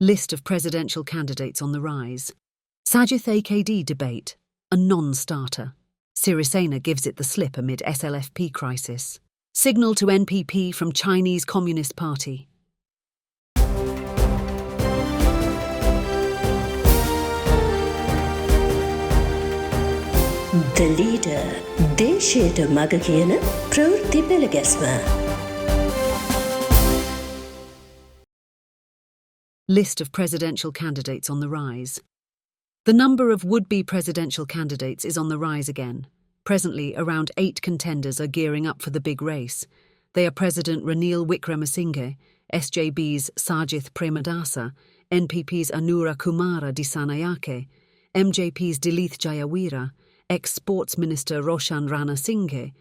List of presidential candidates on the rise. Sajith-AKD debate, a non-starter. Sirisena gives it the slip amid SLFP crisis. Signal to NPP from Chinese Communist Party. The leader, දේශයට මග කියන ප්‍රවෘත්ති පෙළගැස්ම. List of presidential candidates on the rise. The number of would-be presidential candidates is on the rise again. Presently, around 8 contenders are gearing up for the big race. They are President Ranil Wickremesinghe, SJB's Sajith Premadasa, NPP's Anura Kumara Disanayake, MJP's Dilith Jayawira, ex-Sports Minister Roshan Rana Singhe,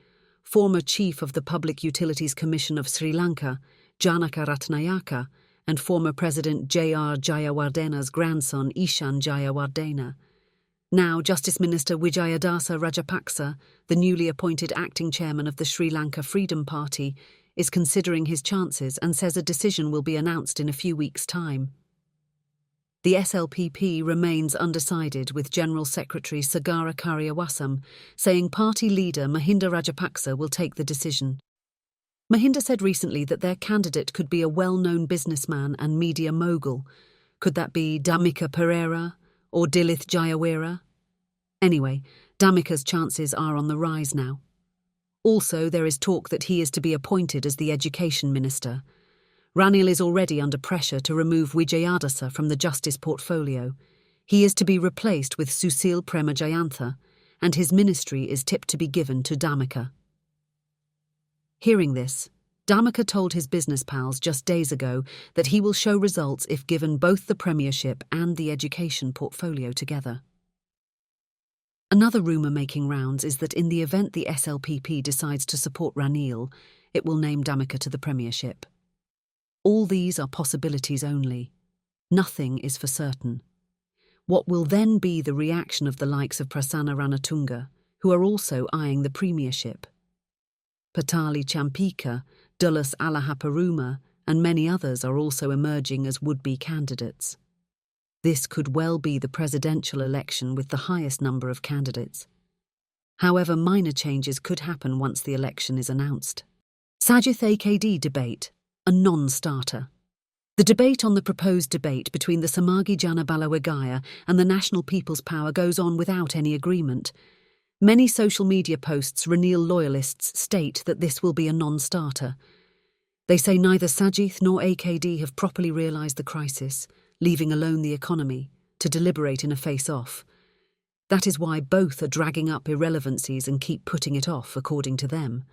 former Chief of the Public Utilities Commission of Sri Lanka, Janaka Ratnayaka, and former President J.R. Jayawardena's grandson Ishan Jayawardena. Now, Justice Minister Wijayadasa Rajapaksa, the newly appointed acting chairman of the Sri Lanka Freedom Party, is considering his chances and says a decision will be announced in a few weeks' time. The SLPP remains undecided, with General Secretary Sagara Karyawasam saying party leader Mahinda Rajapaksa will take the decision. Mahinda said recently that their candidate could be a well-known businessman and media mogul. Could that be Dhammika Perera or Dilith Jayawira? Anyway, Dhammika's chances are on the rise now. Also, there is talk that he is to be appointed as the education minister. Ranil is already under pressure to remove Wijayadasa from the justice portfolio. He is to be replaced with Susil Premajayantha, and his ministry is tipped to be given to Dhammika. Hearing this, Dhammika told his business pals just days ago that he will show results if given both the premiership and the education portfolio together. Another rumour making rounds is that in the event the SLPP decides to support Ranil, it will name Dhammika to the premiership. All these are possibilities only. Nothing is for certain. What will then be the reaction of the likes of Prasanna Ranatunga, who are also eyeing the premiership? Patali Champika, Dullas Alahaparuma, and many others are also emerging as would-be candidates. This could well be the presidential election with the highest number of candidates. However, minor changes could happen once the election is announced. Sajith-AKD debate, a non-starter. The debate on the proposed debate between the Samagi Jana Balawagaya and the National People's Power goes on without any agreement. Many social media posts Ranil loyalists state that this will be a non-starter. They say neither Sajith nor AKD have properly realised the crisis, leaving alone the economy, to deliberate in a face-off. That is why both are dragging up irrelevancies and keep putting it off, according to them.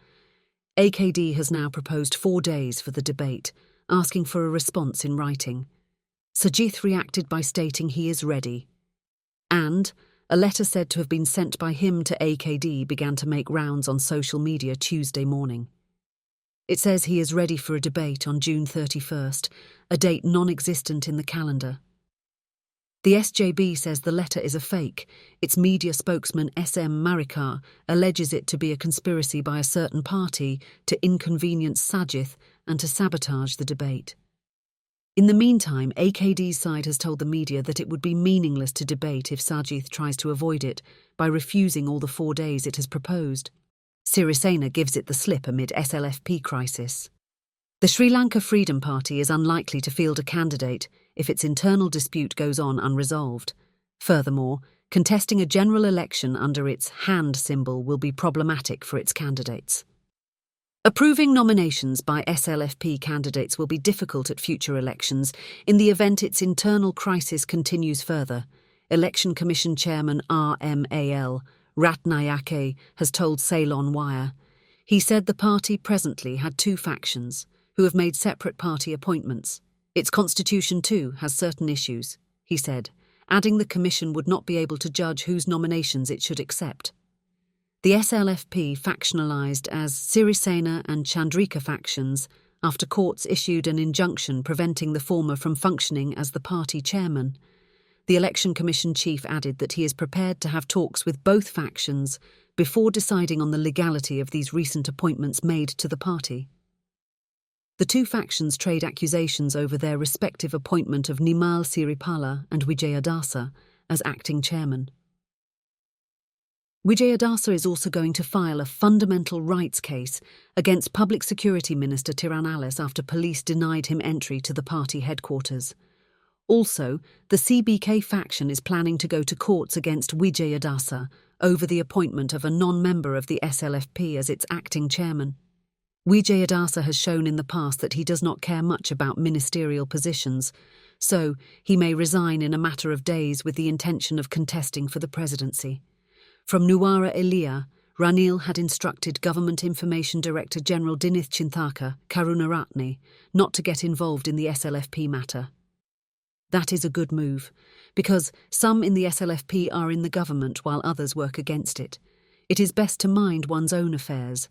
AKD has now proposed 4 days for the debate, asking for a response in writing. Sajith reacted by stating he is ready. And a letter said to have been sent by him to AKD began to make rounds on social media Tuesday morning. It says he is ready for a debate on June 31st, a date non-existent in the calendar. The SJB says the letter is a fake. Its media spokesman SM Marikar alleges it to be a conspiracy by a certain party to inconvenience Sajith and to sabotage the debate. In the meantime, AKD's side has told the media that it would be meaningless to debate if Sajith tries to avoid it by refusing all the 4 days it has proposed. Sirisena gives it the slip amid SLFP crisis. The Sri Lanka Freedom Party is unlikely to field a candidate if its internal dispute goes on unresolved. Furthermore, contesting a general election under its hand symbol will be problematic for its candidates. Approving nominations by SLFP candidates will be difficult at future elections in the event its internal crisis continues further. Election Commission Chairman RMAL Ratnayake has told Ceylon Wire. He said the party presently had 2 factions, who have made separate party appointments. Its constitution too has certain issues, he said, adding the commission would not be able to judge whose nominations it should accept. The SLFP factionalised as Sirisena and Chandrika factions after courts issued an injunction preventing the former from functioning as the party chairman. The Election Commission chief added that he is prepared to have talks with both factions before deciding on the legality of these recent appointments made to the party. The two factions trade accusations over their respective appointment of Nimal Siripala and Wijayadasa as acting chairman. Wijayadasa is also going to file a fundamental rights case against Public Security Minister Tiranalis after police denied him entry to the party headquarters. Also, the CBK faction is planning to go to courts against Wijayadasa over the appointment of a non-member of the SLFP as its acting chairman. Wijayadasa has shown in the past that he does not care much about ministerial positions, so he may resign in a matter of days with the intention of contesting for the presidency. From Nuwara Eliya, Ranil had instructed Government Information Director General Dinith Chinthaka Karunaratne not to get involved in the SLFP matter. That is a good move, because some in the SLFP are in the government while others work against it. It is best to mind one's own affairs.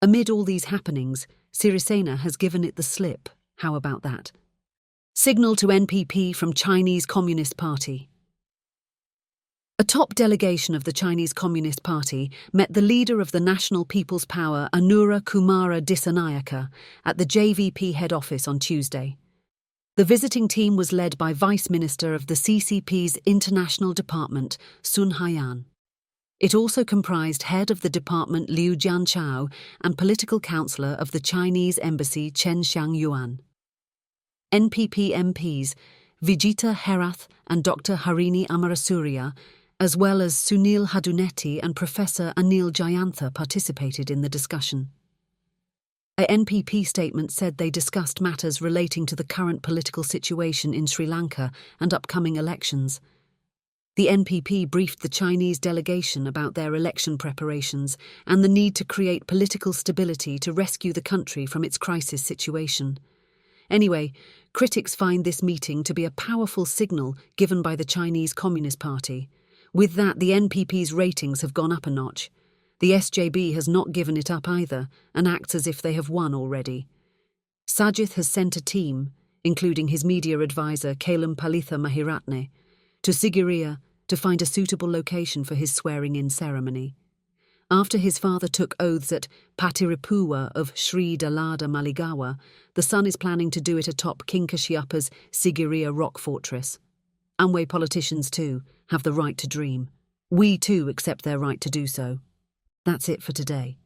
Amid all these happenings, Sirisena has given it the slip. How about that? Signal to NPP from Chinese Communist Party. A top delegation of the Chinese Communist Party met the leader of the National People's Power, Anura Kumara Dissanayaka, at the JVP head office on Tuesday. The visiting team was led by Vice Minister of the CCP's International Department, Sun Haiyan. It also comprised head of the department Liu Jianchao and political councillor of the Chinese Embassy Chen Xiangyuan. NPP MPs Vijita Herath and Dr. Harini Amarasuriya, as well as Sunil Hadunetti and Professor Anil Jayantha participated in the discussion. A NPP statement said they discussed matters relating to the current political situation in Sri Lanka and upcoming elections. The NPP briefed the Chinese delegation about their election preparations and the need to create political stability to rescue the country from its crisis situation. Anyway, critics find this meeting to be a powerful signal given by the Chinese Communist Party. With that, the NPP's ratings have gone up a notch. The SJB has not given it up either and acts as if they have won already. Sajith has sent a team, including his media advisor Kalam Palitha Mahiratne, to Sigiriya to find a suitable location for his swearing-in ceremony. After his father took oaths at Patiripuwa of Sri Dalada Maligawa, the son is planning to do it atop King Kashyap's Sigiriya rock fortress. Amwe politicians, too, have the right to dream. We, too, accept their right to do so. That's it for today.